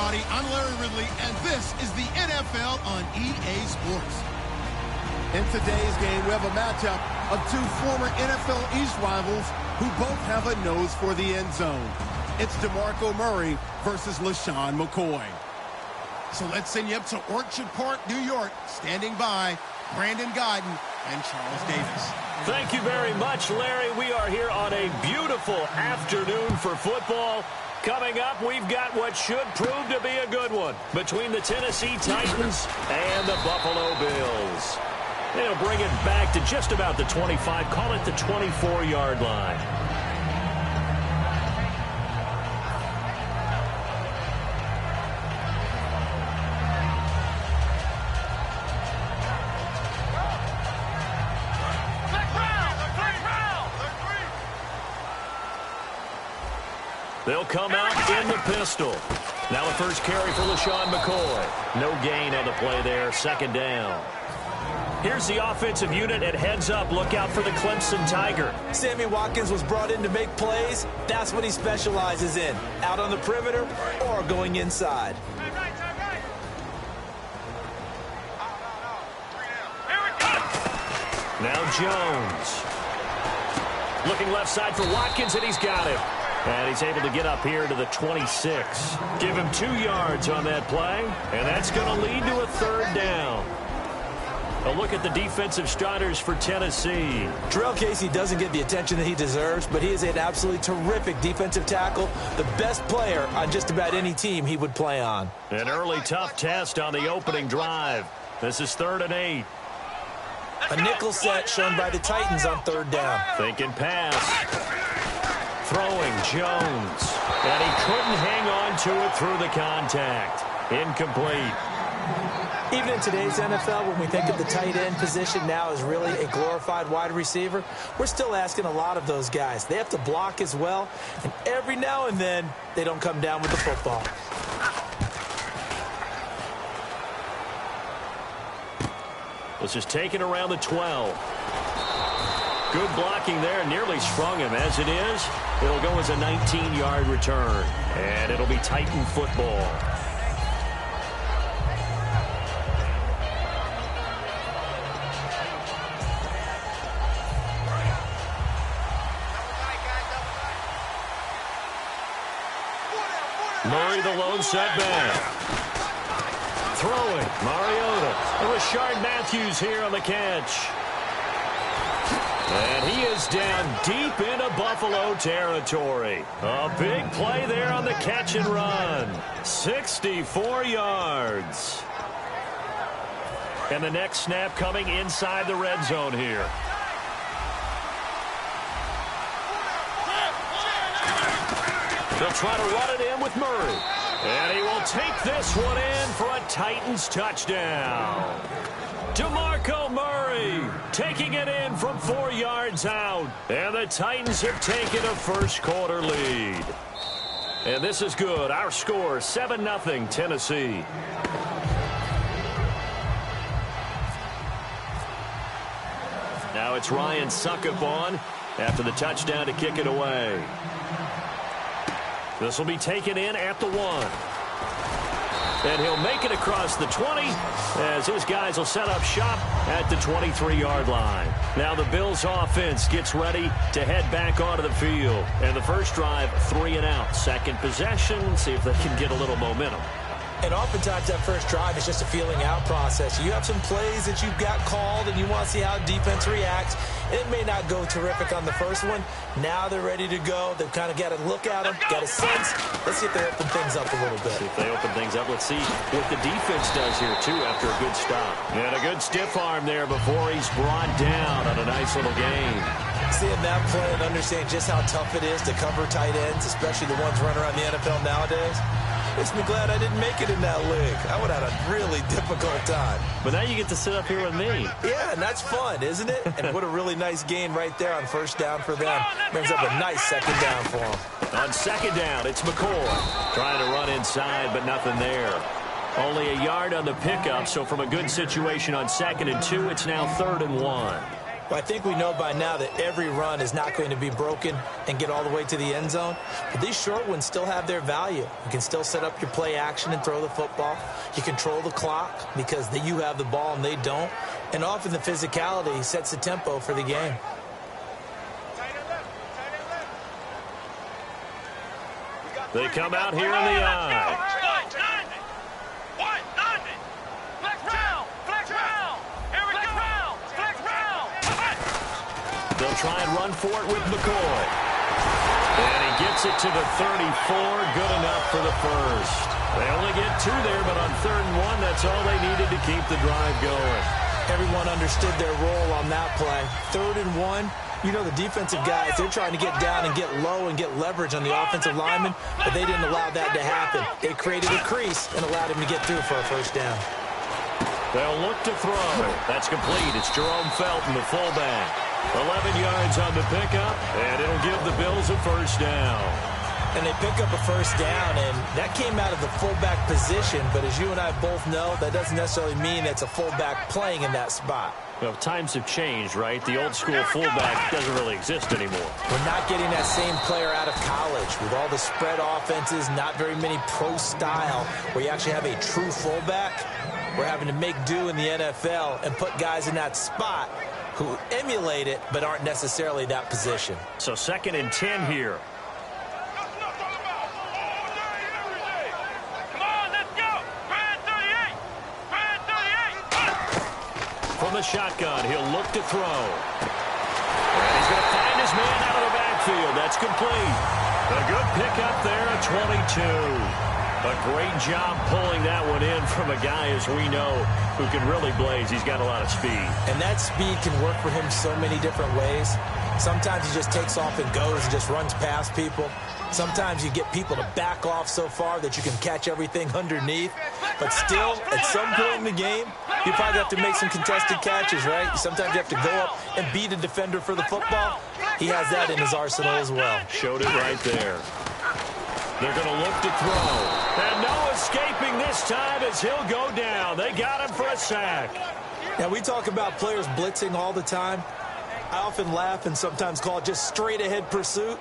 everybody. I'm Larry Ridley, and this is the NFL on EA Sports. In today's game, we have a matchup of two former NFL East rivals who both have a nose for the end zone. It's DeMarco Murray versus LaShawn McCoy. So let's send you up to Orchard Park, New York. Standing by, Brandon Godden and Charles Davis. Thank you very much, Larry. We are here on a beautiful afternoon for football. Coming up, we've got what should prove to be a good one between the Tennessee Titans and the Buffalo Bills. They'll bring it back to just about the 25, call it the 24-yard line. They'll come out in the pistol. Now the first carry for LaShawn McCoy. No gain on the play there, second down. Here's the offensive unit at heads up. Look out for the Clemson Tiger. Sammy Watkins was brought in to make plays. That's what he specializes in. Out on the perimeter or going inside. Now Jones. Looking left side for Watkins, and he's got him. And he's able to get up here to the 26. Give him 2 yards on that play, and that's going to lead to a third down. A look at the defensive starters for Tennessee. Terrell Casey doesn't get the attention that he deserves, but he is an absolutely terrific defensive tackle, the best player on just about any team he would play on. An early tough test on the opening drive. This is 3rd and 8. A nickel set shown by the Titans on 3rd down. Thinking pass. Throwing Jones. And he couldn't hang on to it through the contact. Incomplete. Even in today's NFL, when we think of the tight end position now as really a glorified wide receiver, we're still asking a lot of those guys. They have to block as well, and every now and then, they don't come down with the football. This is taken around the 12. Good blocking there, nearly sprung him. As it is, it'll go as a 19-yard return, and it'll be Titan football. Murray the lone setback. Throwing, Mariota. And Rashard Matthews here on the catch. And he is down deep into Buffalo territory. A big play there on the catch and run. 64 yards. And the next snap coming inside the red zone here. They'll try to run it in with Murray. And he will take this one in for a Titans touchdown. DeMarco Murray taking it in from 4 yards out. And the Titans have taken a first-quarter lead. And this is good. Our score, 7-0 Tennessee. Now it's Ryan Suckup on after the touchdown to kick it away. This will be taken in at the 1. And he'll make it across the 20 as his guys will set up shop at the 23-yard line. Now the Bills offense gets ready to head back onto the field. And the first drive, 3 and out. Second possession, see if they can get a little momentum. And oftentimes that first drive is just a feeling out process. You have some plays that you've got called and you want to see how defense reacts. It may not go terrific on the first one. Now they're ready to go. They've kind of got to look at them, got a sense. Let's see if they open things up a little bit. See if they open things up. Let's see what the defense does here, too, after a good stop. And a good stiff arm there before he's brought down on a nice little gain. Seeing that play and understanding just how tough it is to cover tight ends, especially the ones running around the NFL nowadays, makes me glad I didn't make it in that league. I would have had a really difficult time. But now you get to sit up here with me. Yeah, and that's fun, isn't it? And what a really nice gain right there on first down for them. Brings up a nice second down for them. On second down, it's McCoy. Trying to run inside, but nothing there. Only a yard on the pickup, so from a good situation on 2nd and 2, it's now 3rd and 1. Well, I think we know by now that every run is not going to be broken and get all the way to the end zone. But these short ones still have their value. You can still set up your play action and throw the football. You control the clock because you have the ball and they don't. And often the physicality sets the tempo for the game. They come out here in the eye. They'll try and run for it with McCoy. And he gets it to the 34. Good enough for the first. They only get 2 there, but on 3rd and 1, that's all they needed to keep the drive going. Everyone understood their role on that play. 3rd and 1. You know, the defensive guys, they're trying to get down and get low and get leverage on the offensive lineman, but they didn't allow that to happen. They created a crease and allowed him to get through for a first down. They'll look to throw. That's complete. It's Jerome Felton, the fullback. 11 yards on the pickup, and it'll give the Bills a first down. And they pick up a first down, and that came out of the fullback position, but as you and I both know, that doesn't necessarily mean it's a fullback playing in that spot. Well, times have changed, right? The old school fullback doesn't really exist anymore. We're not getting that same player out of college with all the spread offenses, not very many pro style where you actually have a true fullback. We're having to make do in the NFL and put guys in that spot who emulate it but aren't necessarily that position. So 2nd and 10 here. From the shotgun, he'll look to throw. And he's going to find his man out of the backfield. That's complete. A good pickup there at 22. A great job pulling that one in from a guy, as we know, who can really blaze. He's got a lot of speed. And that speed can work for him so many different ways. Sometimes he just takes off and goes and just runs past people. Sometimes you get people to back off so far that you can catch everything underneath. But still, at some point in the game, you probably have to make some contested catches, right? Sometimes you have to go up and beat a defender for the football. He has that in his arsenal as well. Showed it right there. They're going to look to throw. And no escaping this time as he'll go down. They got him for a sack. Now, we talk about players blitzing all the time. I often laugh and sometimes call it just straight-ahead pursuit.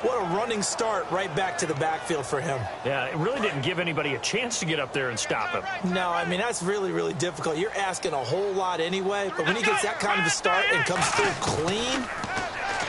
What a running start right back to the backfield for him. Yeah, it really didn't give anybody a chance to get up there and stop him. No, I mean, that's really, really difficult. You're asking a whole lot anyway, but when he gets that kind of a start and comes through clean,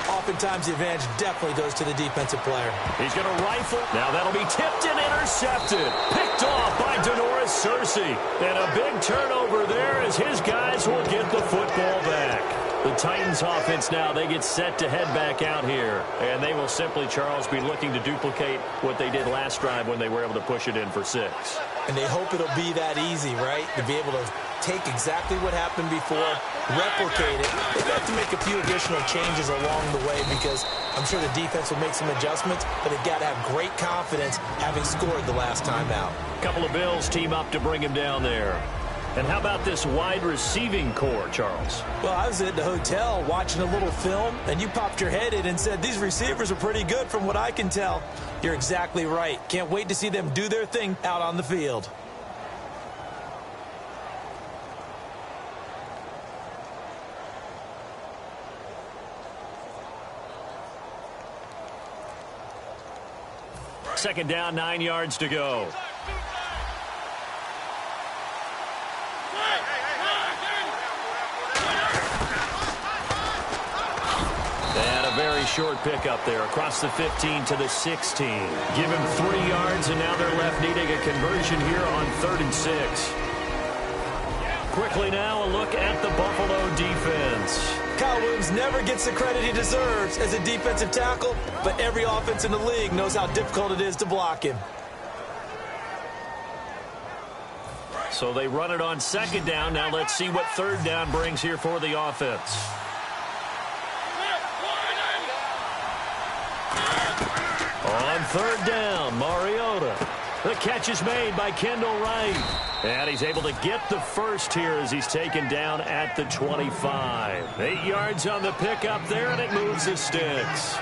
oftentimes the advantage definitely goes to the defensive player. He's going to rifle. Now that'll be tipped and intercepted. Picked off by Denoris Searcy. And a big turnover there as his guys will get the football back. The Titans offense now, they get set to head back out here. And they will simply, Charles, be looking to duplicate what they did last drive when they were able to push it in for 6. And they hope it'll be that easy, right? To be able to take exactly what happened before, replicate it. They have to make a few additional changes along the way because I'm sure the defense will make some adjustments, but they've got to have great confidence having scored the last time out. A couple of Bills team up to bring him down there. And how about this wide receiving core, Charles? Well, I was at the hotel watching a little film, and you popped your head in and said, these receivers are pretty good from what I can tell. You're exactly right. Can't wait to see them do their thing out on the field. Second down, 9 yards to go. And a very short pickup there across the 15 to the 16. Give him 3 yards, and now they're left needing a conversion here on 3rd and 6. Quickly now, a look at the Buffalo defense. Kyle Williams never gets the credit he deserves as a defensive tackle, but every offense in the league knows how difficult it is to block him. So they run it on 2nd down. Now let's see what 3rd down brings here for the offense. On 3rd down, Mariota. The catch is made by Kendall Wright. And he's able to get the first here as he's taken down at the 25. 8 yards on the pickup there, and it moves the sticks.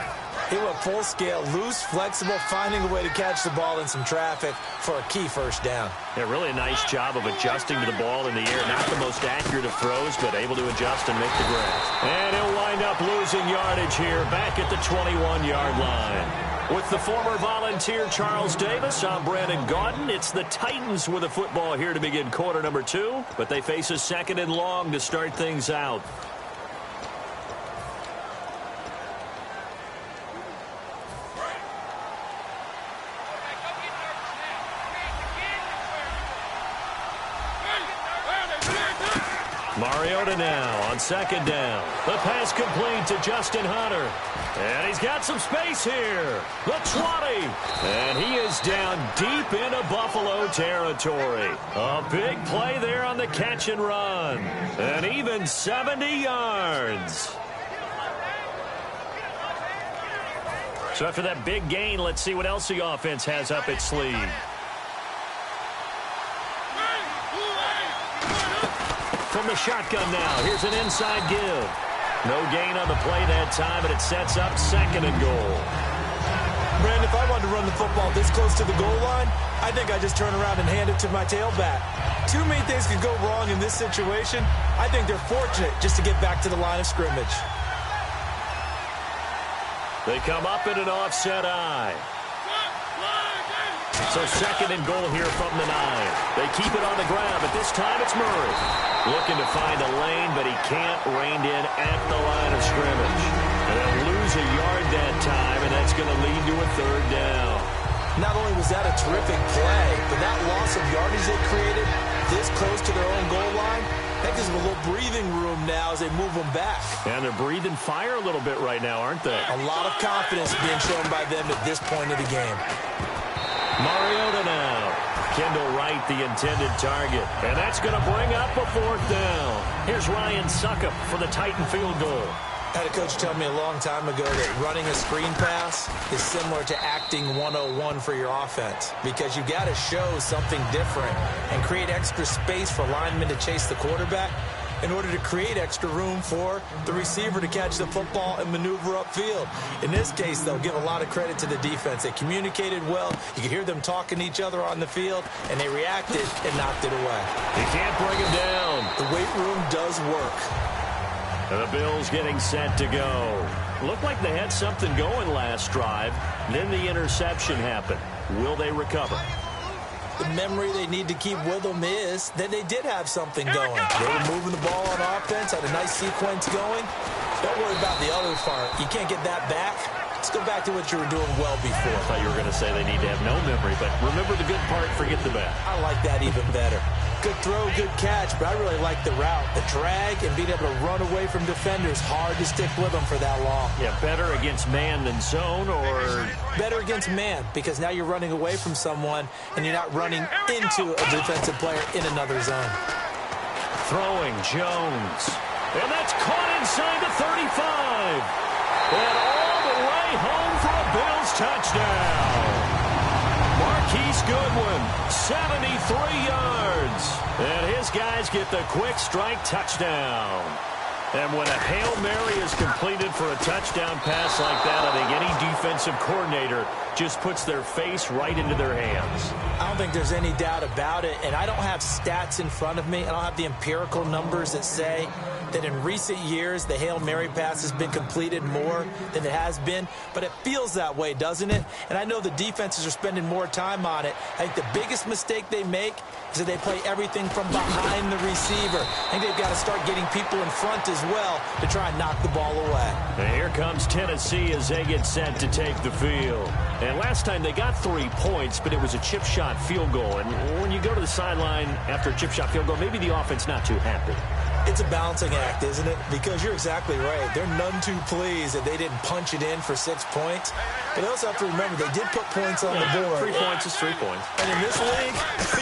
He went full scale, loose, flexible, finding a way to catch the ball in some traffic for a key first down. Yeah, really a nice job of adjusting to the ball in the air. Not the most accurate of throws, but able to adjust and make the grab. And he'll wind up losing yardage here back at the 21-yard line. With the former Volunteer Charles Davis, I'm Brandon Gaudin. It's the Titans with the football here to begin quarter number 2, but they face a second and long to start things out. Mariota now on second down. The pass complete to Justin Hunter. And he's got some space here. The 20. And he is down deep into Buffalo territory. A big play there on the catch and run. And even 70 yards. So after that big gain, let's see what else the offense has up its sleeve. From the shotgun now, here's an inside give. No gain on the play that time, and it sets up second and goal. Brandon, if I wanted to run the football this close to the goal line, I think I just turn around and hand it to my tailback. Too many things could go wrong in this situation. I think they're fortunate just to get back to the line of scrimmage. They come up in an offset eye. So second and goal here from the 9. They keep it on the ground, but this time it's Murray. Looking to find a lane, but he can't rein in at the line of scrimmage. And they'll lose a yard that time, and that's going to lead to a third down. Not only was that a terrific play, but that loss of yardage they created this close to their own goal line, that gives them a little breathing room now as they move them back. And they're breathing fire a little bit right now, aren't they? A lot of confidence being shown by them at this point of the game. Mariota now. Kendall Wright, the intended target. And that's going to bring up a fourth down. Here's Ryan Suckup for the Titan field goal. I had a coach tell me a long time ago that running a screen pass is similar to acting 101 for your offense, because you've got to show something different and create extra space for linemen to chase the quarterback in order to create extra room for the receiver to catch the football and maneuver upfield. In this case, they'll give a lot of credit to the defense. They communicated well. You could hear them talking to each other on the field, and they reacted and knocked it away. He can't bring him down. The weight room does work. And the Bills getting set to go. Looked like they had something going last drive. Then the interception happened. Will they recover? The memory they need to keep with them is that they did have something going. They were moving the ball on offense, had a nice sequence going. Don't worry about the other part. You can't get that back. Let's go back to what you were doing well before. I thought you were going to say they need to have no memory, but remember the good part, forget the bad. I like that even better. Good throw, good catch, but I really like the route. The drag and being able to run away from defenders. Hard to stick with them for that long. Yeah, better against man than zone, or? Better against man, because now you're running away from someone and you're not running into a defensive player in another zone. Throwing Jones. And that's caught inside the 35. And all the way home for a Bills touchdown. Marquise Goodwin, 73 yards. And his guys get the quick strike touchdown. And when a Hail Mary is completed for a touchdown pass like that, I think any defensive coordinator just puts their face right into their hands. I don't think there's any doubt about it, and I don't have stats in front of me. I don't have the empirical numbers that say that in recent years the Hail Mary pass has been completed more than it has been, but it feels that way, doesn't it? And I know the defenses are spending more time on it. I think the biggest mistake they make is that they play everything from behind the receiver. I think they've got to start getting people in front as well to try and knock the ball away. And here comes Tennessee as they get set to take the field. And last time they got 3 points, but it was a chip shot field goal. And when you go to the sideline after a chip shot field goal, maybe the offense not too happy. It's a balancing act, isn't it? Because you're exactly right. They're none too pleased that they didn't punch it in for 6 points. But they also have to remember they did put points on the board. 3 points is 3 points. And in this league,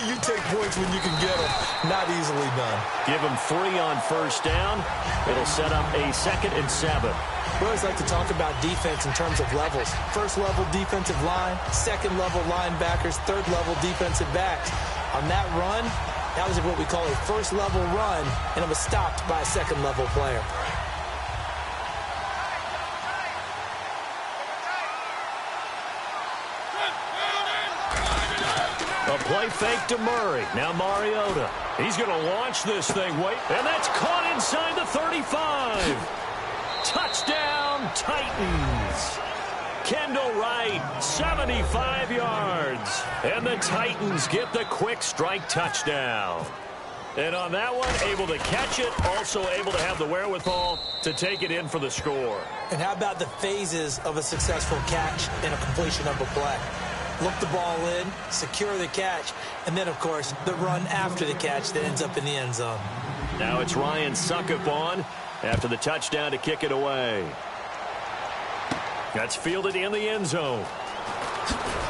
you take points when you can get them. Not easily done. Give them 3 on first down. It'll set up a 2nd and 7. We always like to talk about defense in terms of levels. First level defensive line, second level linebackers, third level defensive backs. On that run, that was what we call a first level run, and it was stopped by a second level player. Play fake to Murray. Now Mariota. He's going to launch this thing. Wait. And that's caught inside the 35. Touchdown, Titans. Kendall Wright, 75 yards. And the Titans get the quick strike touchdown. And on that one, able to catch it, also able to have the wherewithal to take it in for the score. And how about the phases of a successful catch and a completion of a play? Look the ball in, secure the catch, and then, of course, the run after the catch that ends up in the end zone. Now it's Ryan Succop on after the touchdown to kick it away. That's fielded in the end zone.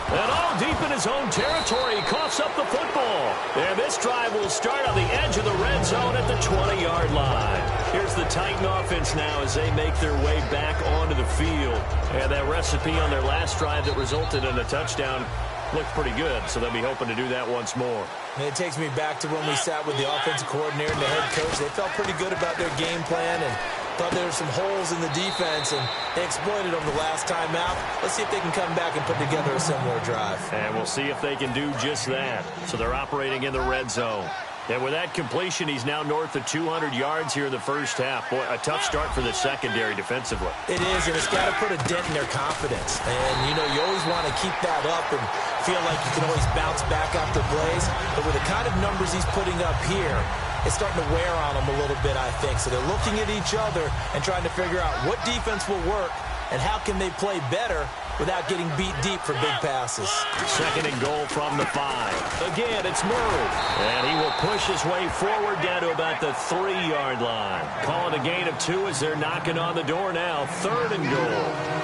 And all deep in his own territory, he coughs up the football. And this drive will start on the edge of the red zone at the 20-yard line. Here's the Titan offense now as they make their way back onto the field. And that recipe on their last drive that resulted in a touchdown looked pretty good, so they'll be hoping to do that once more. And it takes me back to when we sat with the offensive coordinator and the head coach. They felt pretty good about their game plan and thought there were some holes in the defense, and they exploited them the last time out. Let's see if they can come back and put together a similar drive. And we'll see if they can do just that. So they're operating in the red zone. And with that completion, he's now north of 200 yards here in the first half. Boy, a tough start for the secondary defensively. It is, and it's got to put a dent in their confidence. And, you know, you always want to keep that up and feel like you can always bounce back after plays. But with the kind of numbers he's putting up here, it's starting to wear on them a little bit, I think. So they're looking at each other and trying to figure out what defense will work and how can they play better without getting beat deep for big passes. Second and goal from the 5. Again, it's Murray. And he will push his way forward down to about the 3-yard line. Call it a gain of 2 as they're knocking on the door now. Third and goal.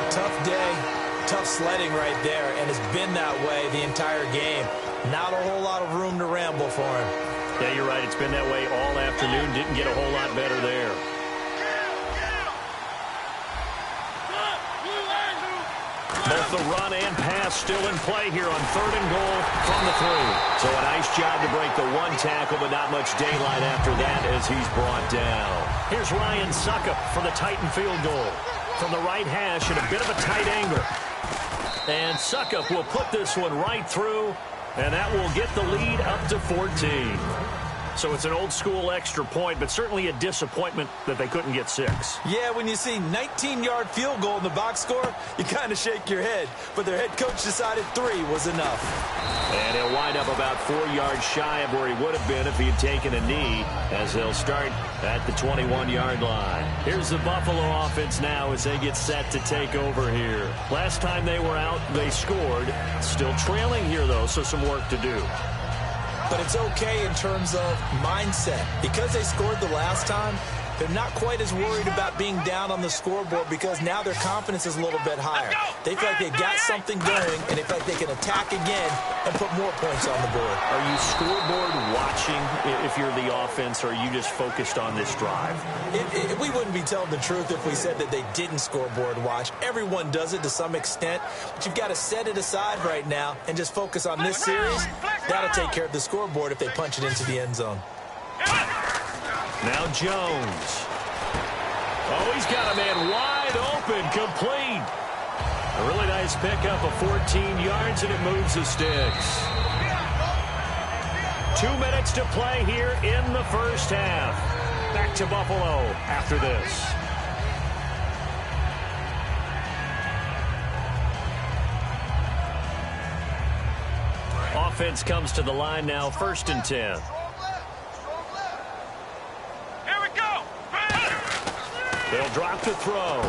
Tough day, tough sledding right there, and it's been that way the entire game. Not a whole lot of room to ramble for him. Yeah, you're right. It's been that way all afternoon. Didn't get a whole lot better there. Both the run and pass still in play here on third and goal from the 3. So a nice job to break the 1 tackle, but not much daylight after that as he's brought down. Here's Ryan Succop for the Titan field goal. From the right hash at a bit of a tight angle. And Succop will put this one right through, and that will get the lead up to 14. So it's an old-school extra point, but certainly a disappointment that they couldn't get 6. Yeah, when you see 19-yard field goal in the box score, you kind of shake your head. But their head coach decided 3 was enough. And he'll wind up about 4 yards shy of where he would have been if he had taken a knee, as they'll start at the 21-yard line. Here's the Buffalo offense now as they get set to take over here. Last time they were out, they scored. Still trailing here, though, so some work to do. But it's okay in terms of mindset. Because they scored the last time, they're not quite as worried about being down on the scoreboard because now their confidence is a little bit higher. They feel like they've got something going, and they feel like they can attack again and put more points on the board. Are you scoreboard watching if you're the offense, or are you just focused on this drive? We wouldn't be telling the truth if we said that they didn't scoreboard watch. Everyone does it to some extent, but you've got to set it aside right now and just focus on this series. That'll take care of the scoreboard if they punch it into the end zone. Now Jones. Oh, he's got a man wide open, complete. A really nice pickup of 14 yards, and it moves the sticks. 2 minutes to play here in the first half. Back to Buffalo after this. Offense comes to the line now, 1st and 10. They'll drop to throw.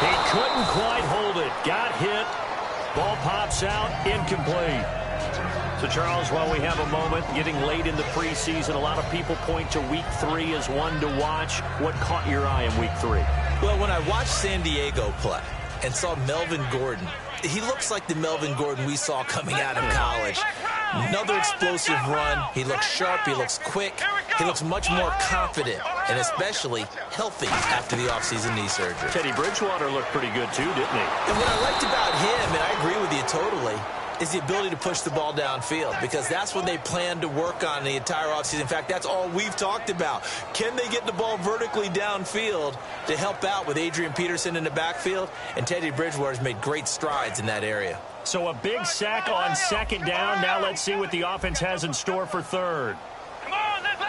He couldn't quite hold it. Got hit. Ball pops out. Incomplete. So, Charles, while we have a moment, getting late in the preseason, a lot of people point to Week 3 as one to watch. What caught your eye in Week 3? Well, when I watched San Diego play and saw Melvin Gordon, he looks like the Melvin Gordon we saw coming out of college. Another explosive run. He looks sharp. He looks quick. He looks much more confident and especially healthy after the offseason knee surgery. Teddy Bridgewater looked pretty good too, didn't he? And what I liked about him, and I agree with you totally, is the ability to push the ball downfield, because that's what they plan to work on the entire offseason. In fact, that's all we've talked about. Can they get the ball vertically downfield to help out with Adrian Peterson in the backfield? And Teddy Bridgewater's made great strides in that area. So a big sack on second down. Now let's see what the offense has in store for third. Come on, let's go!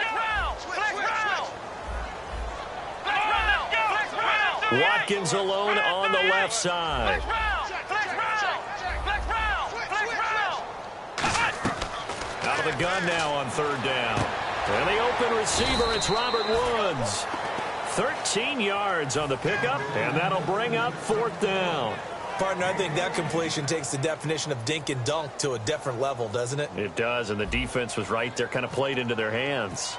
Watkins alone on the left side. Out of the gun now on third down. And the open receiver, it's Robert Woods. 13 yards on the pickup, and that'll bring up fourth down. Partner, I think that completion takes the definition of dink and dunk to a different level, doesn't it? It does, and the defense was right there, kind of played into their hands.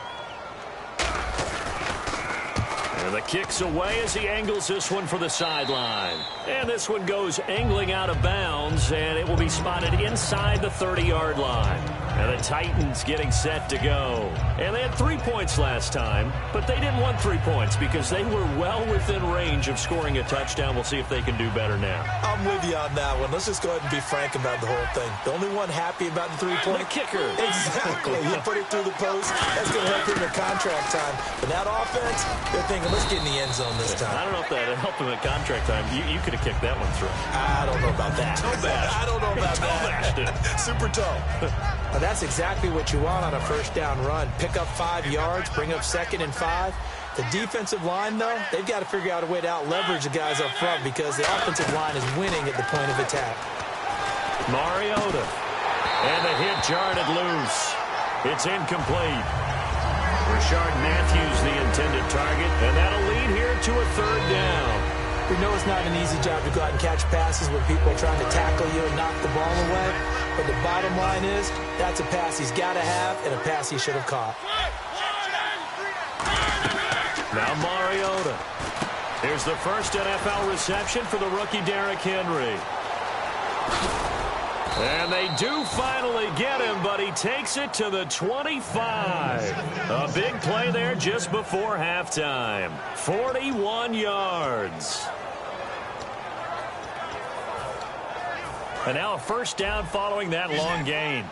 And the kick's away as he angles this one for the sideline. And this one goes angling out of bounds, and it will be spotted inside the 30-yard line. And the Titans getting set to go. And they had 3 points last time, but they didn't want 3 points because they were well within range of scoring a touchdown. We'll see if they can do better now. I'm with you on that one. Let's just go ahead and be frank about the whole thing. The only one happy about the 3-point the kicker. Exactly. You put it through the post. That's going to help him in contract time. But that offense, they're thinking, let's get in the end zone this time. I don't know if that helped him at contract time. You could have kicked that one through. I don't know about that. I don't know about that. Super toe. Now, that's exactly what you want on a first down run. Pick up 5 yards, bring up 2nd and 5. The defensive line, though, they've got to figure out a way to out-leverage the guys up front because the offensive line is winning at the point of attack. Mariota. And the hit jarred it loose. It's incomplete. Rashard Matthews the intended target, and that'll lead here to a third down. We know it's not an easy job to go out and catch passes when people are trying to tackle you and knock the ball away. But the bottom line is, that's a pass he's got to have and a pass he should have caught. Now Mariota. Here's the first NFL reception for the rookie Derrick Henry. And they do finally get him, but he takes it to the 25. A big play there just before halftime. 41 yards. And now a first down following that long gain.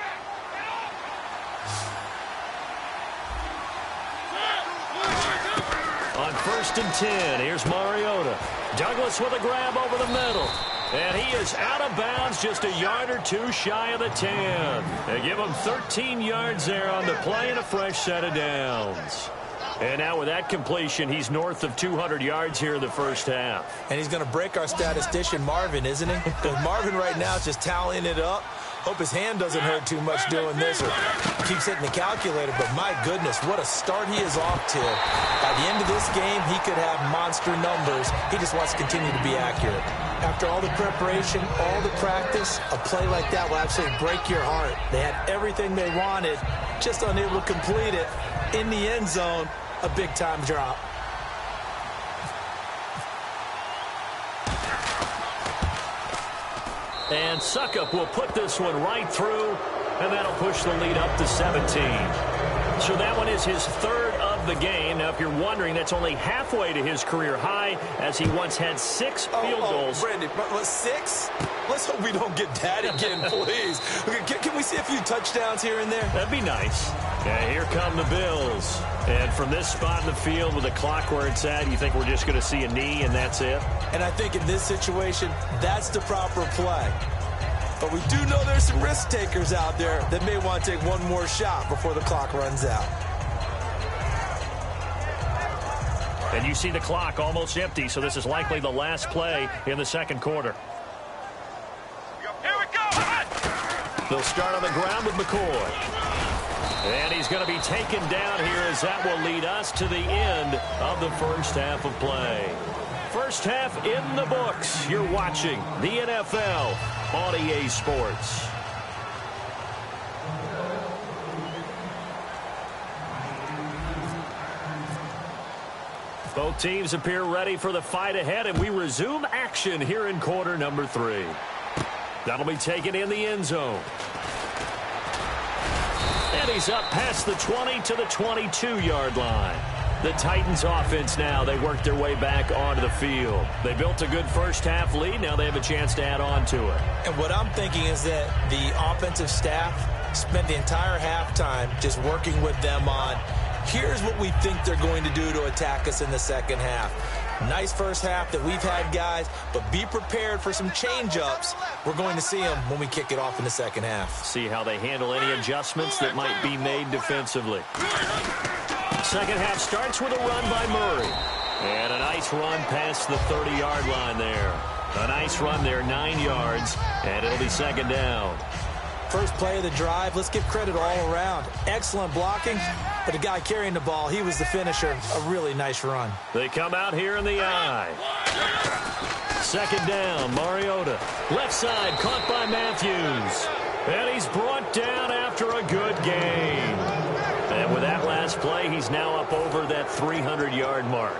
On 1st and 10, here's Mariota. Douglas with a grab over the middle. And he is out of bounds, just a yard or two shy of the 10. They give him 13 yards there on the play and a fresh set of downs. And now with that completion, he's north of 200 yards here in the first half. And he's going to break our statistician Marvin, isn't he? Because Marvin right now is just tallying it up. Hope his hand doesn't hurt too much doing this or keeps hitting the calculator. But my goodness, what a start he is off to. By the end of this game, he could have monster numbers. He just wants to continue to be accurate. After all the preparation, all the practice, a play like that will absolutely break your heart. They had everything they wanted, just unable to complete it. In the end zone, a big-time drop. And Suckup will put this one right through, and that'll push the lead up to 17. So that one is his third of the game. Now, if you're wondering, that's only halfway to his career high, as he once had 6 field goals. Brandon, 6? Let's hope we don't get that again, please. Can we see a few touchdowns here and there? That'd be nice. And here come the Bills. And from this spot in the field with the clock where it's at, you think we're just going to see a knee and that's it? And I think in this situation, that's the proper play. But we do know there's some risk takers out there that may want to take one more shot before the clock runs out. And you see the clock almost empty, so this is likely the last play in the second quarter. Here we go! They'll start on the ground with McCoy. And he's going to be taken down here as that will lead us to the end of the first half of play. First half in the books. You're watching the NFL on EA Sports. Both teams appear ready for the fight ahead, and we resume action here in quarter number 3. That'll be taken in the end zone. And he's up past the 20 to the 22-yard line. The Titans offense now, they work their way back onto the field. They built a good first-half lead. Now they have a chance to add on to it. And what I'm thinking is that the offensive staff spent the entire halftime just working with them on, here's what we think they're going to do to attack us in the second half. Nice first half that we've had, guys, but be prepared for some change-ups. We're going to see them when we kick it off in the second half. See how they handle any adjustments that might be made defensively. Second half starts with a run by Murray. And a nice run past the 30-yard line there. A nice run there, 9 yards, and it'll be second down. First play of the drive, let's give credit all around. Excellent blocking, but the guy carrying the ball, he was the finisher. A really nice run. They come out here in the eye. Second down, Mariota. Left side, caught by Matthews. And he's brought down after a good game. And with that last play, he's now up over that 300-yard mark.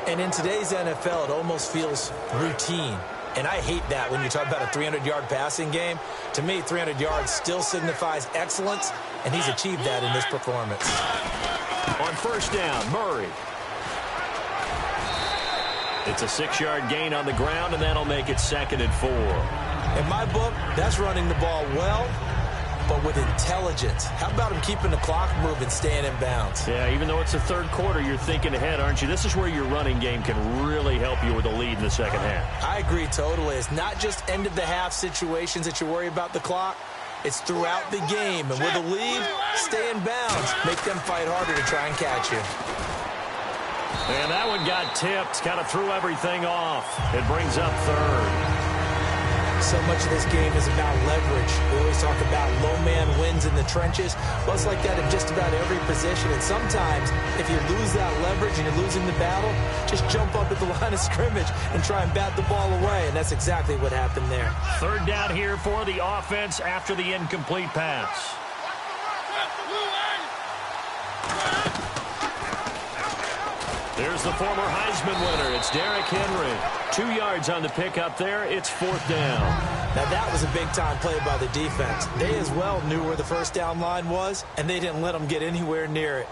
And in today's NFL, it almost feels routine. And I hate that when you talk about a 300-yard passing game. To me, 300 yards still signifies excellence, and he's achieved that in this performance. On first down, Murray. It's a 6-yard gain on the ground, and that'll make it 2nd and 4. In my book, that's running the ball well, but with intelligence. How about him keeping the clock moving, staying in bounds? Yeah, even though it's the third quarter, you're thinking ahead, aren't you? This is where your running game can really help you with a lead in the second half. I agree totally. It's not just end-of-the-half situations that you worry about the clock. It's throughout the game. And with a lead, stay in bounds. Make them fight harder to try and catch you. And that one got tipped. Kind of threw everything off. It brings up third. So much of this game is about leverage. We always talk about low man wins in the trenches. Well, it's like that in just about every position. And sometimes, if you lose that leverage and you're losing the battle, just jump up at the line of scrimmage and try and bat the ball away. And that's exactly what happened there. Third down here for the offense after the incomplete pass. There's the former Heisman winner. It's Derrick Henry. 2 yards on the pickup there. It's 4th down. Now, that was a big-time play by the defense. They as well knew where the first down line was, and they didn't let them get anywhere near it.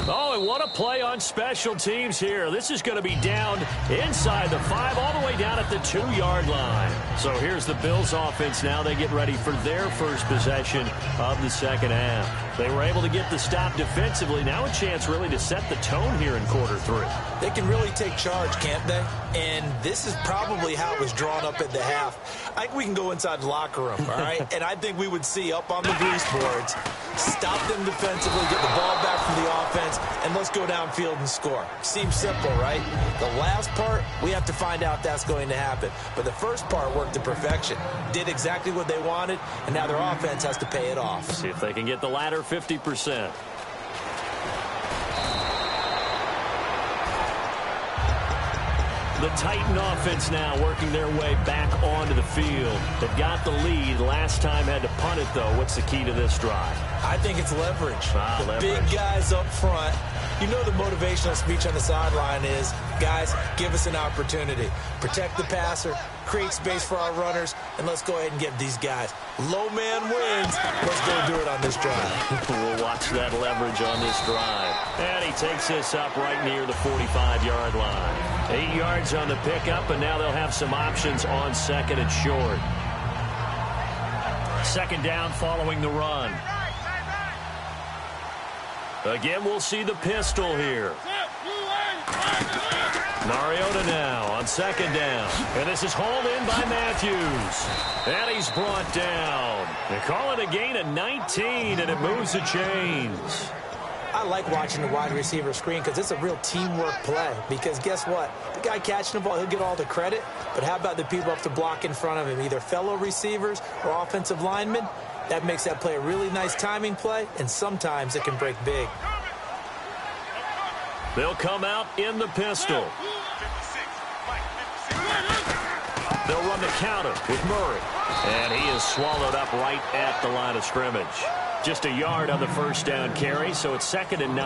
Oh, and what a play on special teams here. This is going to be down inside the 5, all the way down at the 2-yard line. So here's the Bills offense now. They get ready for their first possession of the second half. They were able to get the stop defensively. Now a chance really to set the tone here in quarter 3. They can really take charge, can't they? And this is probably how it was drawn up at the half. I think we can go inside the locker room, all right? And I think we would see up on the grease boards, stop them defensively, get the ball back from the offense, and let's go downfield and score. Seems simple, right? The last part, we have to find out that's going to happen. But the first part worked to perfection. Did exactly what they wanted, and now their offense has to pay it off. See if they can get the latter 50%. The Titan offense now working their way back onto the field. They've got the lead. Last time had to punt it, though. What's the key to this drive? I think it's leverage. Leverage. Big guys up front. You know the motivational speech on the sideline is, guys, give us an opportunity. Protect the passer, create space for our runners, and let's go ahead and give these guys. Low man wins. Let's go do it on this drive. We'll watch that leverage on this drive. And he takes this up right near the 45-yard line. 8 yards on the pickup, and now they'll have some options on 2nd and short. Second down following the run. Again, we'll see the pistol here. Mariota now on 2nd down. And this is hauled in by Matthews. And he's brought down. They call it a gain of 19, and it moves the chains. I like watching the wide receiver screen because it's a real teamwork play. Because guess what? The guy catching the ball, he'll get all the credit. But how about the people up to block in front of him, either fellow receivers or offensive linemen? That makes that play a really nice timing play, and sometimes it can break big. They'll come out in the pistol. They'll run the counter with Murray. And he is swallowed up right at the line of scrimmage. Just a yard on the first down carry, so it's 2nd and 9.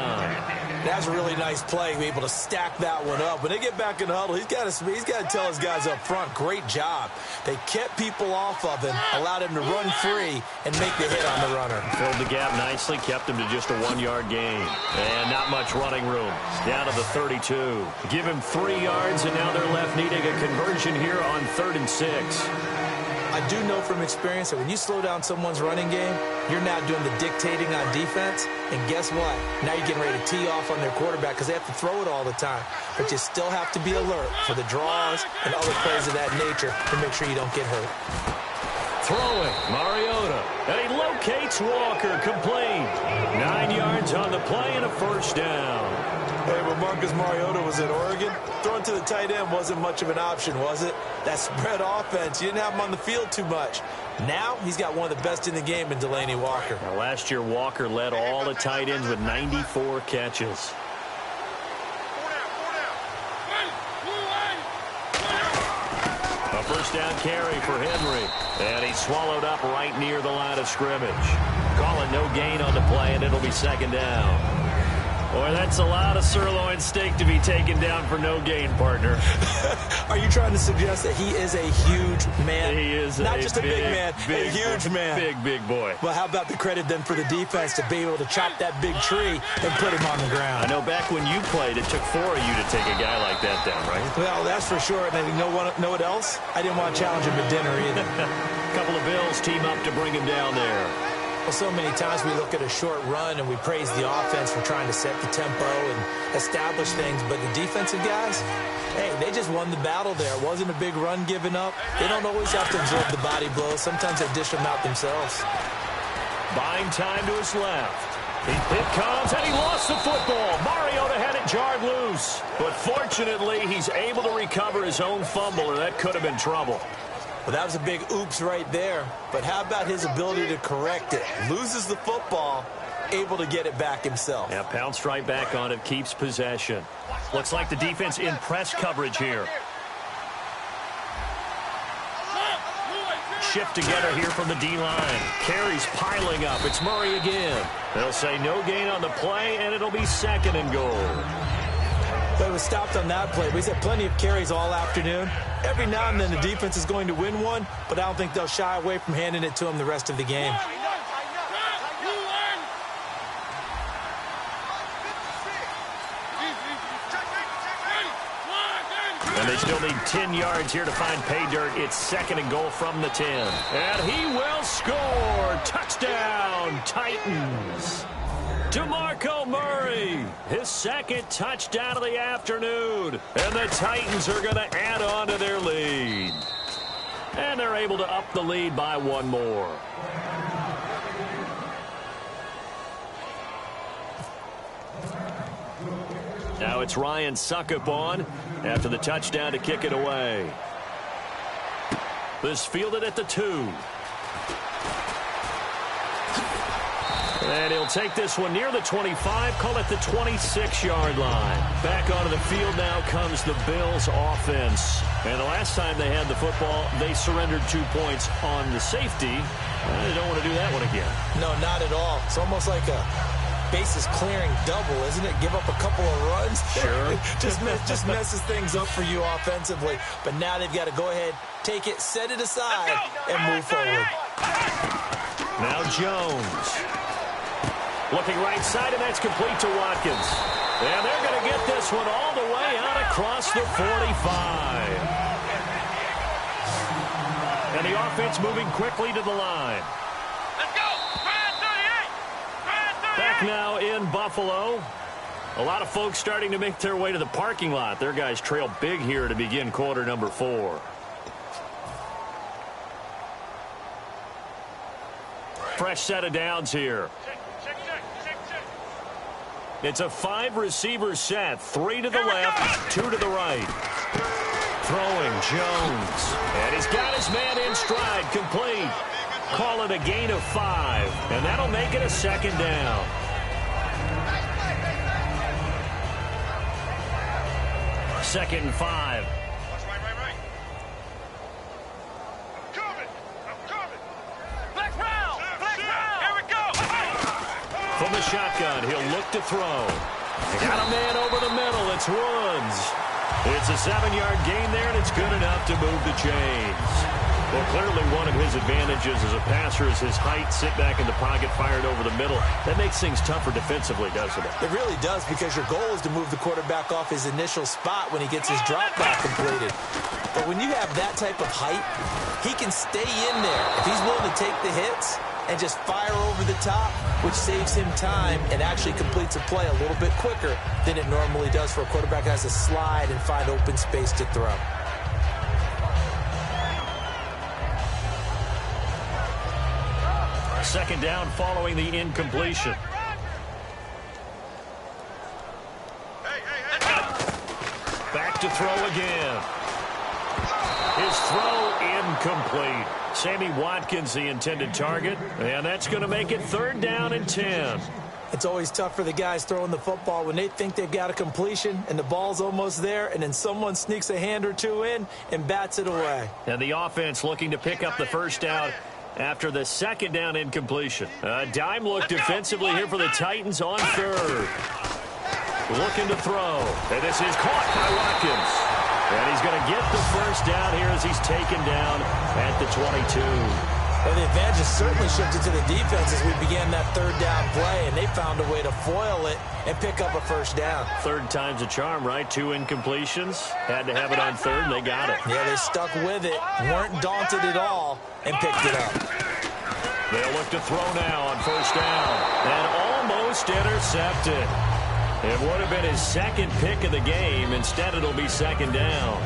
That's a really nice play, be able to stack that one up. When they get back in the huddle, he's got to tell his guys up front, great job. They kept people off of him, allowed him to run free, and make the hit on the runner. Filled the gap nicely, kept him to just a 1-yard gain. And not much running room. Down to the 32. Give him 3 yards, and now they're left needing a conversion here on 3rd and 6. I do know from experience that when you slow down someone's running game, you're now doing the dictating on defense. And guess what? Now you're getting ready to tee off on their quarterback because they have to throw it all the time. But you still have to be alert for the draws and other plays of that nature to make sure you don't get hurt. Throwing, Mariota. And he locates Walker, complete. 9 yards on the play and a first down. Hey, when Marcus Mariota was at Oregon, throwing to the tight end wasn't much of an option, was it? That spread offense, you didn't have him on the field too much. Now he's got one of the best in the game in Delaney Walker. Now, last year, Walker led all the tight ends with 94 catches. A first down carry for Henry. And he's swallowed up right near the line of scrimmage. Calling no gain on the play, and it'll be 2nd down. Boy, that's a lot of sirloin steak to be taken down for no gain, partner. Are you trying to suggest that he is a huge man? He is not just a big man, big, a huge man. Big boy. Well, how about the credit then for the defense to be able to chop that big tree and put him on the ground? I know back when you played, it took 4 of you to take a guy like that down, right? Well, that's for sure. And you know what else? I didn't want to challenge him at dinner either. A couple of Bills team up to bring him down there. Well, so many times we look at a short run and we praise the offense for trying to set the tempo and establish things. But the defensive guys, hey, they just won the battle there. It wasn't a big run given up. They don't always have to absorb the body blows. Sometimes they dish them out themselves. Buying time to his left. It comes, and he lost the football. Mariota had it jarred loose. But fortunately, he's able to recover his own fumble, or that could have been trouble. Well, that was a big oops right there. But how about his ability to correct it? Loses the football, able to get it back himself. Yeah, pounced right back on it, keeps possession. Looks like the defense in press coverage here. Shift together here from the D-line. Carries piling up. It's Murray again. They'll say no gain on the play, and it'll be 2nd and goal. But it was stopped on that play. We've had plenty of carries all afternoon. Every now and then the defense is going to win one, but I don't think they'll shy away from handing it to him the rest of the game. And they still need 10 yards here to find pay dirt. It's 2nd and goal from the 10. And he will score. Touchdown, Titans. DeMarco Murray, his 2nd touchdown of the afternoon. And the Titans are going to add on to their lead. And they're able to up the lead by 1 more. Now it's Ryan Suckup on after the touchdown to kick it away. This fielded at the 2. And he'll take this one near the 25, call it the 26-yard line. Back onto the field now comes the Bills offense. And the last time they had the football, they surrendered 2 points on the safety. They don't want to do that one again. No, not at all. It's almost like a bases clearing double, isn't it? Give up a couple of runs. Sure. just messes things up for you offensively. But now they've got to go ahead, take it, set it aside, and move forward. Now Jones. Looking right side, and that's complete to Watkins. And they're going to get this one all the way out across the 45. And the offense moving quickly to the line. Let's go! Back now in Buffalo. A lot of folks starting to make their way to the parking lot. Their guys trail big here to begin quarter number 4. Fresh set of downs here. It's a 5-receiver set. 3 to the left, 2 to the right. Throwing Jones. And he's got his man in stride, complete. Call it a gain of 5. And that'll make it a 2nd down. Second and 5. Right. I'm coming. Black round. Here we go. shotgun. He'll look to throw. Got a man over the middle. It's Woods. It's a 7-yard gain there, and it's good enough to move the chains. Well, clearly one of his advantages as a passer is his height. Sit back in the pocket, fired over the middle. That makes things tougher defensively, doesn't it? It really does, because your goal is to move the quarterback off his initial spot when he gets his drop back completed. But when you have that type of height, he can stay in there if he's willing to take the hits and just fire over the top, which saves him time and actually completes a play a little bit quicker than it normally does for a quarterback that has to slide and find open space to throw. Second down following the incompletion. Back to throw again. His throw incomplete. Sammy Watkins, the intended target, and that's going to make it 3rd down and 10. It's always tough for the guys throwing the football when they think they've got a completion and the ball's almost there, and then someone sneaks a hand or two in and bats it away. And the offense looking to pick up the first down after the 2nd down incompletion. A dime look defensively here for the Titans on 3rd. Looking to throw. And this is caught by Watkins. And he's going to get the first down here as he's taken down at the 22. Well, the advantage has certainly shifted to the defense as we began that 3rd down play, and they found a way to foil it and pick up a first down. 3rd time's a charm, right? 2 incompletions. Had to have it on 3rd, and they got it. Yeah, they stuck with it, weren't daunted at all, and picked it up. They'll look to throw now on 1st down. And almost intercepted. It would have been his 2nd pick of the game. Instead, it'll be 2nd down.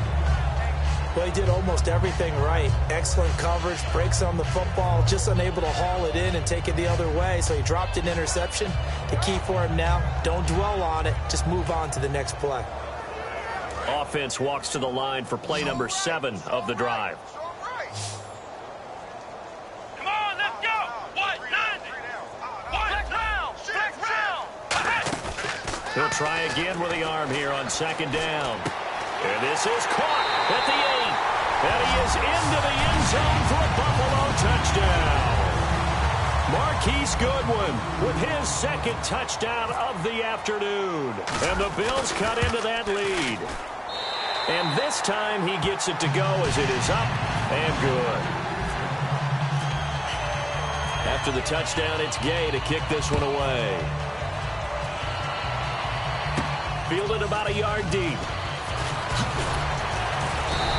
Well, he did almost everything right. Excellent coverage, breaks on the football, just unable to haul it in and take it the other way, so he dropped an interception. The key for him now, don't dwell on it, just move on to the next play. Offense walks to the line for play number 7 of the drive. Come on, let's go. What? 90. Flex round. Flex round. He'll try again with the arm here on 2nd down. And this is caught at the 8. And he is into the end zone for a Buffalo touchdown. Marquise Goodwin with his 2nd touchdown of the afternoon. And the Bills cut into that lead. And this time he gets it to go as it is up and good. After the touchdown, it's Gay to kick this one away. Fielded about a yard deep.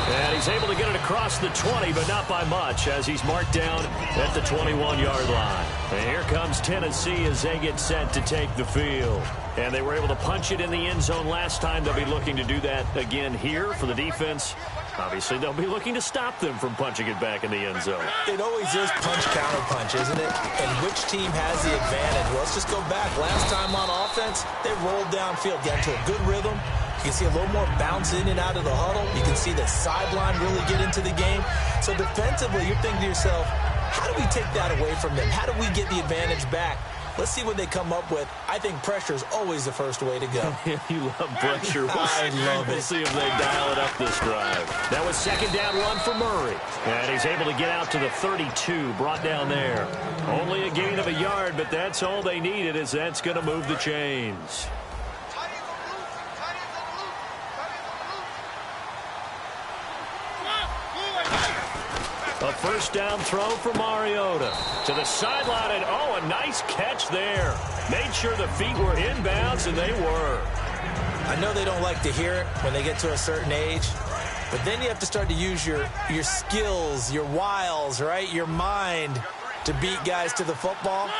And he's able to get it across the 20, but not by much, as he's marked down at the 21-yard line. And here comes Tennessee as they get set to take the field. And they were able to punch it in the end zone last time. They'll be looking to do that again here for the defense. Obviously, they'll be looking to stop them from punching it back in the end zone. It always is punch-counter-punch, isn't it? And which team has the advantage? Well, let's just go back. Last time on offense, they rolled downfield, got into a good rhythm. You can see a little more bounce in and out of the huddle. You can see the sideline really get into the game. So defensively, you're thinking to yourself, how do we take that away from them? How do we get the advantage back? Let's see what they come up with. I think pressure is always the first way to go. You love pressure. I love it. We'll see if they dial it up this drive. That was 2nd down run for Murray. And he's able to get out to the 32, brought down there. Only a gain of a yard, but that's all they needed, as that's going to move the chains. A 1st down throw for Mariota to the sideline, and oh, a nice catch there. Made sure the feet were inbounds, and they were. I know they don't like to hear it when they get to a certain age, but then you have to start to use your skills, your wiles, right, your mind to beat guys to the football.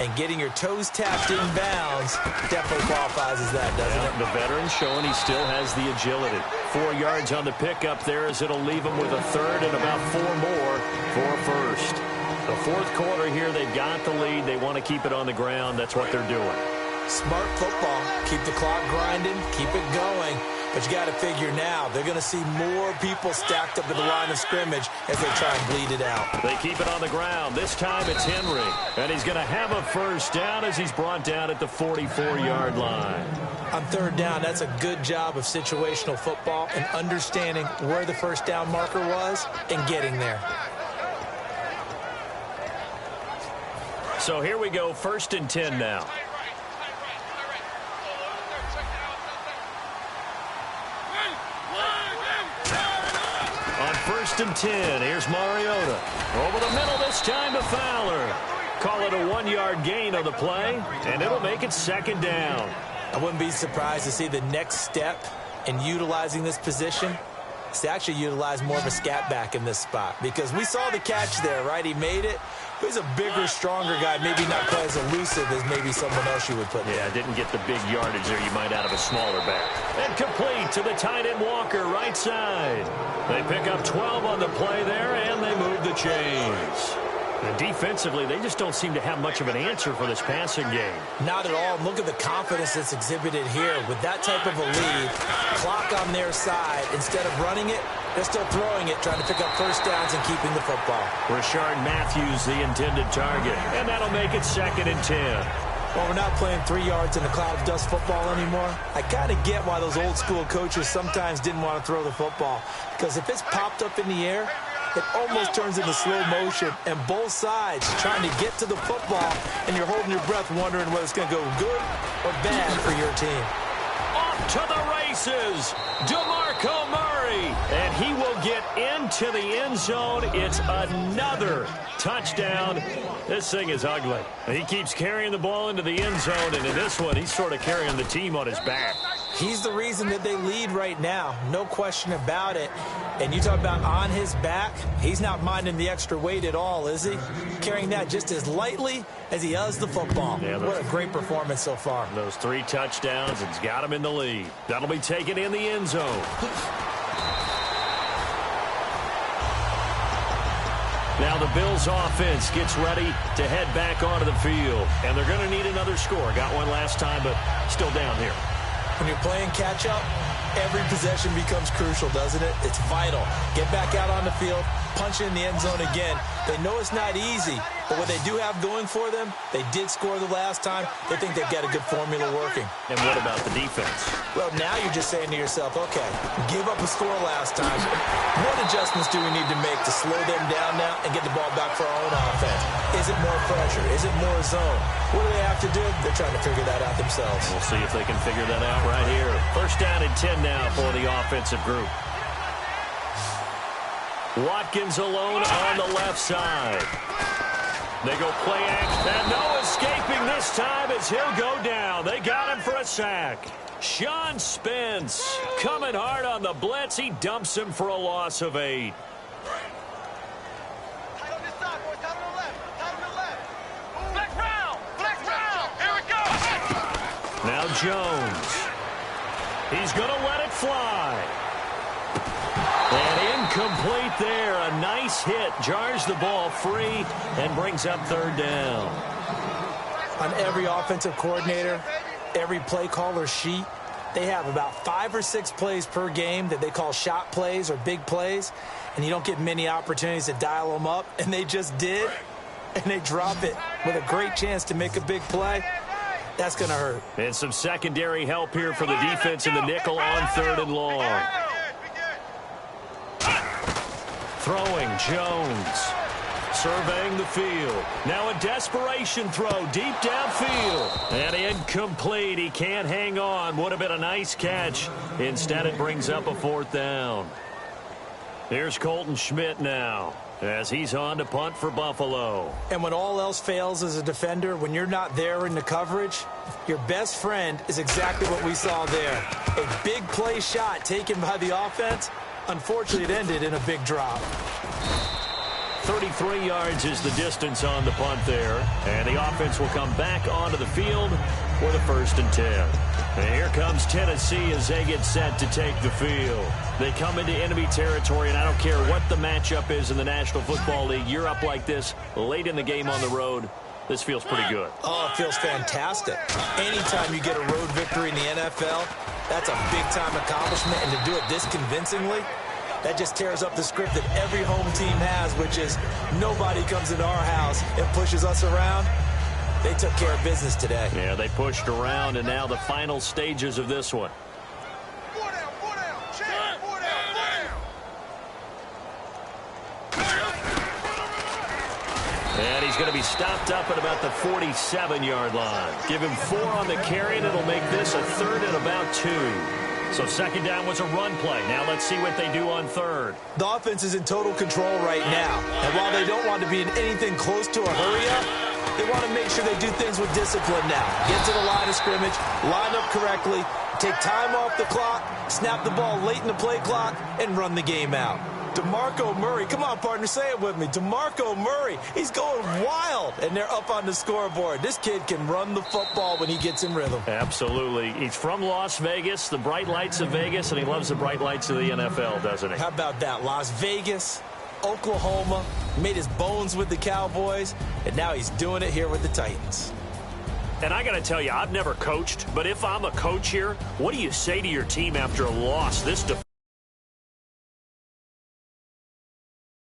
And getting your toes tapped in bounds definitely qualifies as that, doesn't it? The veteran showing he still has the agility. 4 yards on the pickup there, as it'll leave him with a 3rd and about 4 more for 1st. The 4th quarter here, they've got the lead. They want to keep it on the ground. That's what they're doing. Smart football. Keep the clock grinding. Keep it going. But you got to figure now, they're going to see more people stacked up at the line of scrimmage as they try and bleed it out. They keep it on the ground. This time it's Henry. And he's going to have a 1st down as he's brought down at the 44-yard line. On 3rd down, that's a good job of situational football and understanding where the 1st down marker was and getting there. So here we go, 1st and 10 now. first and 10. Here's Mariota. Over the middle this time to Fowler. Call it a 1-yard gain on the play, and it'll make it second down. I wouldn't be surprised to see the next step in utilizing this position is to actually utilize more of a scat back in this spot, because we saw the catch there, right? He made it. He's a bigger, stronger guy, maybe not quite as elusive as maybe someone else you would put there. Yeah, didn't get the big yardage there you might out of a smaller back. And complete to the tight end Walker, right side. They pick up 12 on the play there, and they move the chains. And defensively, they just don't seem to have much of an answer for this passing game. Not at all. Look at the confidence that's exhibited here. With that type of a lead, clock on their side, instead of running it, they're still throwing it, trying to pick up first downs and keeping the football. Rashard Matthews, the intended target. And that'll make it second and 10. Well, we're not playing 3 yards in a cloud of dust football anymore. I kind of get why those old school coaches sometimes didn't want to throw the football. Because if it's popped up in the air, it almost turns into slow motion, and both sides trying to get to the football, and you're holding your breath wondering whether it's going to go good or bad for your team. Off to the races, DeMarco Murray, and he will get into the end zone. It's another touchdown. This thing is ugly. He keeps carrying the ball into the end zone, and in this one, he's sort of carrying the team on his back. He's the reason that they lead right now, no question about it. And you talk about on his back, he's not minding the extra weight at all, is he? Carrying that just as lightly as he does the football. Yeah, what a great performance so far. Those 3 touchdowns, it's got him in the lead. That'll be taken in the end zone. Now the Bills offense gets ready to head back onto the field. And they're going to need another score. Got one last time, but still down here. When you're playing catch-up, every possession becomes crucial, doesn't it? It's vital. Get back out on the field, punch in the end zone again. They know it's not easy, but what they do have going for them, they did score the last time. They think they've got a good formula working. And what about the defense? Well, now you're just saying to yourself, okay, give up a score last time. What adjustments do we need to make to slow them down now and get the ball back for our own offense? Is it more pressure? Is it more zone? What do they have to do? They're trying to figure that out themselves. We'll see if they can figure that out right here. First down and 10 now for the offensive group. Watkins alone on the left side. They go play action, and no escaping this time as he'll go down. They got him for a sack. Sean Spence coming hard on the blitz. He dumps him for a loss of 8. Now Jones. He's going to let it fly. And incomplete there. A nice hit. Jars the ball free and brings up third down. On every offensive coordinator, every play caller sheet, they have about 5 or 6 plays per game that they call shot plays or big plays, and you don't get many opportunities to dial them up, and they just did, and they drop it with a great chance to make a big play. That's going to hurt. And some secondary help here for the defense in the nickel on third and long. Throwing, Jones. Surveying the field. Now a desperation throw deep downfield. And incomplete. He can't hang on. Would have been a nice catch. Instead, it brings up a fourth down. Here's Colton Schmidt now, as he's on to punt for Buffalo. And when all else fails as a defender, when you're not there in the coverage, your best friend is exactly what we saw there. A big play shot taken by the offense. Unfortunately, it ended in a big drop. 33 yards is the distance on the punt there. And the offense will come back onto the field for the first and 10. And here comes Tennessee as they get set to take the field. They come into enemy territory, and I don't care what the matchup is in the National Football League. You're up like this late in the game on the road. This feels pretty good. Oh, it feels fantastic. Anytime you get a road victory in the NFL, that's a big-time accomplishment, and to do it this convincingly, that just tears up the script that every home team has, which is nobody comes into our house and pushes us around. They took care of business today. Yeah, they pushed around, and now the final stages of this one. And he's going to be stopped up at about the 47-yard line. Give him 4 on the carry, and it'll make this a third and about 2. So second down was a run play. Now let's see what they do on third. The offense is in total control right now. And while they don't want to be in anything close to a hurry-up, they want to make sure they do things with discipline now. Get to the line of scrimmage, line up correctly, take time off the clock, snap the ball late in the play clock, and run the game out. DeMarco Murray, come on, partner, say it with me. DeMarco Murray, he's going wild, and they're up on the scoreboard. This kid can run the football when he gets in rhythm. Absolutely. He's from Las Vegas, the bright lights of Vegas, and he loves the bright lights of the NFL, doesn't he? How about that? Las Vegas, Oklahoma, made his bones with the Cowboys, and now he's doing it here with the Titans. And I got to tell you, I've never coached, but if I'm a coach here, what do you say to your team after a loss this